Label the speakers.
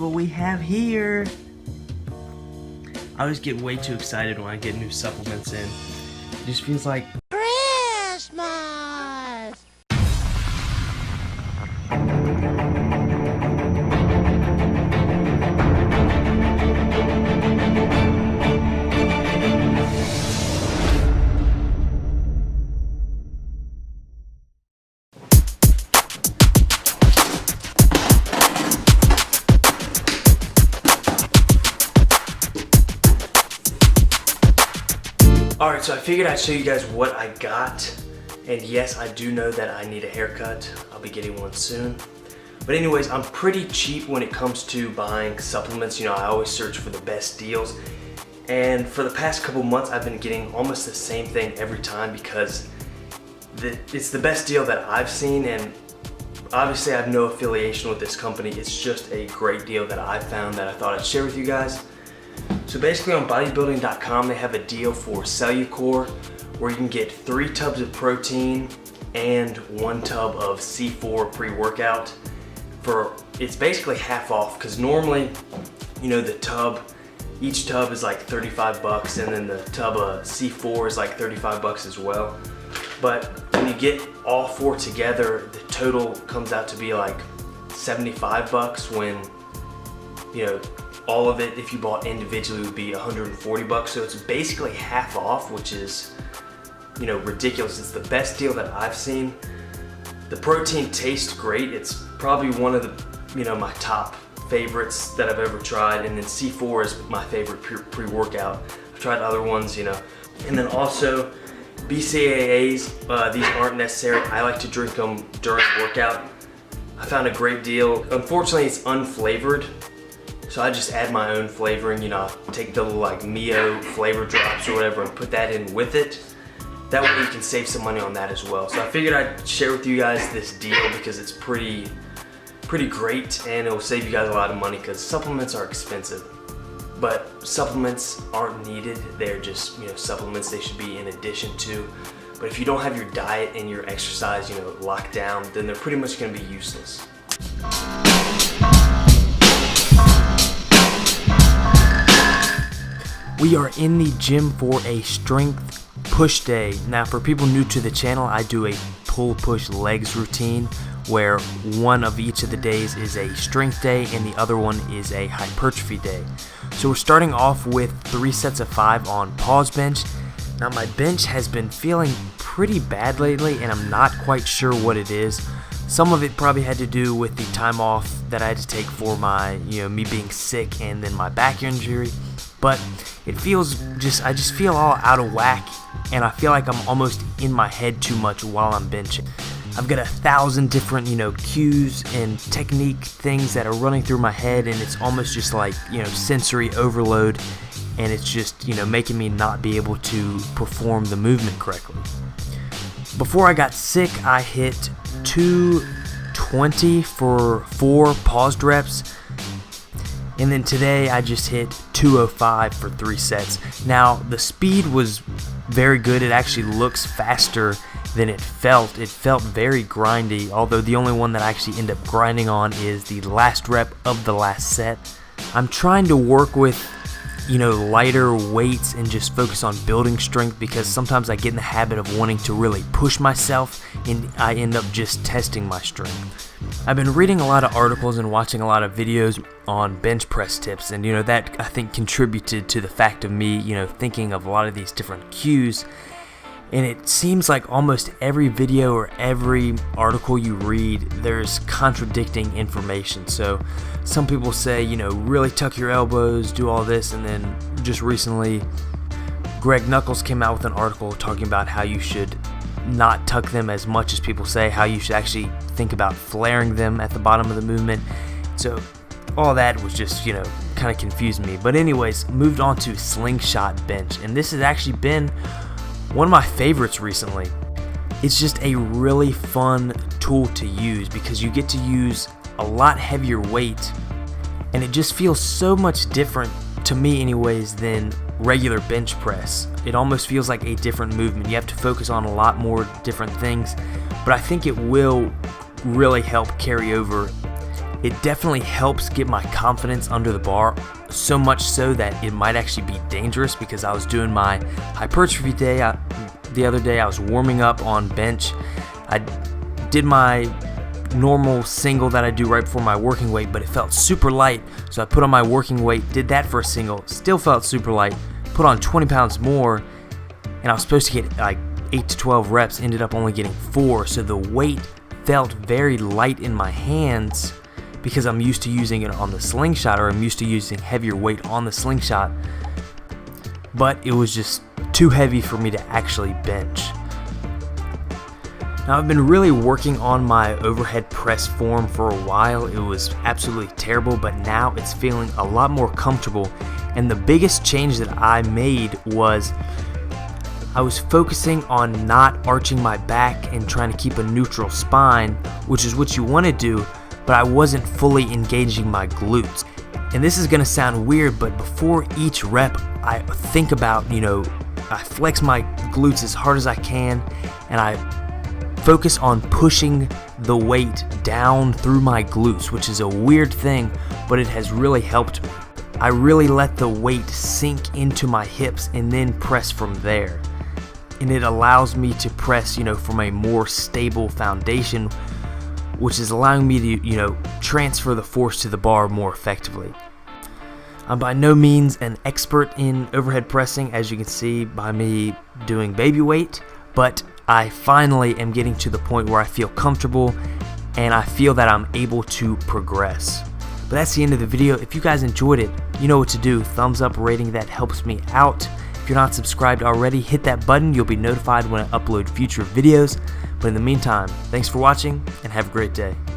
Speaker 1: what we have here. I always get way too excited when I get new supplements in. It just feels like Christmas. Alright, so I figured I'd show you guys what I got. And yes, I do know that I need a haircut. I'll be getting one soon. But anyways, I'm pretty cheap when it comes to buying supplements. You know, I always search for the best deals. And for the past couple months, I've been getting almost the same thing every time because it's the best deal that I've seen. And obviously, I have no affiliation with this company. It's just a great deal that I found that I thought I'd share with you guys. So basically on bodybuilding.com they have a deal for Cellucor where you can get 3 tubs of protein and 1 tub of C4 pre-workout for, it's basically half off because normally, you know, each tub is like 35 bucks and then the tub of C4 is like 35 bucks as well. But when you get all 4 together, the total comes out to be like 75 bucks when, you know, all of it, if you bought individually, would be 140 bucks. So it's basically half off, which is, you know, ridiculous. It's the best deal that I've seen. The protein tastes great. It's probably one of the, you know, my top favorites that I've ever tried. And then C4 is my favorite pre-workout. I've tried other ones, you know. And then also BCAAs, these aren't necessary. I like to drink them during workout. I found a great deal. Unfortunately, it's unflavored. So I just add my own flavoring, you know, take the little like Mio flavor drops or whatever and put that in with it. That way you can save some money on that as well. So I figured I'd share with you guys this deal because it's pretty great and it will save you guys a lot of money because supplements are expensive. But supplements aren't needed. They're just, you know, supplements. They should be in addition to. But if you don't have your diet and your exercise, you know, locked down, then they're pretty much going to be useless. We are in the gym for a strength push day. Now for people new to the channel, I do a pull push legs routine where one of each of the days is a strength day and the other one is a hypertrophy day. So we're starting off with 3 sets of 5 on pause bench. Now my bench has been feeling pretty bad lately and I'm not quite sure what it is. Some of it probably had to do with the time off that I had to take for my, you know, me being sick and then my back injury. But it feels I just feel all out of whack and I feel like I'm almost in my head too much while I'm benching. I've got 1,000 different, you know, cues and technique things that are running through my head and it's almost just like, you know, sensory overload and it's just, you know, making me not be able to perform the movement correctly. Before I got sick, I hit 220 for 4 paused reps. And then today I just hit 205 for 3 sets. Now the speed was very good. It actually looks faster than it felt. It felt very grindy, although the only one that I actually end up grinding on is the last rep of the last set. I'm trying to work with, you know, lighter weights and just focus on building strength because sometimes I get in the habit of wanting to really push myself and I end up just testing my strength. I've been reading a lot of articles and watching a lot of videos on bench press tips and, you know, that I think contributed to the fact of me, you know, thinking of a lot of these different cues. And it seems like almost every video or every article you read, there's contradicting information. So some people say, you know, really tuck your elbows, do all this, and then just recently Greg Nuckols came out with an article talking about how you should not tuck them as much as people say, how you should actually think about flaring them at the bottom of the movement. So all that was just, you know, kind of confused me. But anyways, moved on to slingshot bench, and this has actually been one of my favorites recently. It's just a really fun tool to use because you get to use a lot heavier weight and it just feels so much different, to me anyways, than regular bench press. It almost feels like a different movement. You have to focus on a lot more different things, but I think it will really help carry over It definitely helps get my confidence under the bar, so much so that it might actually be dangerous, because I was doing my hypertrophy day the other day. I was warming up on bench. I did my normal single that I do right before my working weight, but it felt super light, so I put on my working weight, did that for a single, still felt super light, put on 20 pounds more, and I was supposed to get like 8 to 12 reps, ended up only getting 4, so the weight felt very light in my hands because I'm used to using it on the slingshot, or I'm used to using heavier weight on the slingshot, but it was just too heavy for me to actually bench. Now, I've been really working on my overhead press form for a while. It was absolutely terrible, but now it's feeling a lot more comfortable. And the biggest change that I made was I was focusing on not arching my back and trying to keep a neutral spine, which is what you want to do, but I wasn't fully engaging my glutes. And this is going to sound weird, but before each rep, I think about, I flex my glutes as hard as I can, and I focus on pushing the weight down through my glutes, which is a weird thing, but it has really helped me. I really let the weight sink into my hips and then press from there. And it allows me to press, from a more stable foundation, which is allowing me to, transfer the force to the bar more effectively. I'm by no means an expert in overhead pressing, as you can see by me doing baby weight, but I finally am getting to the point where I feel comfortable and I feel that I'm able to progress. But that's the end of the video. If you guys enjoyed it, you know what to do. Thumbs up rating, that helps me out. If you're not subscribed already, hit that button. You'll be notified when I upload future videos. But in the meantime, thanks for watching and have a great day.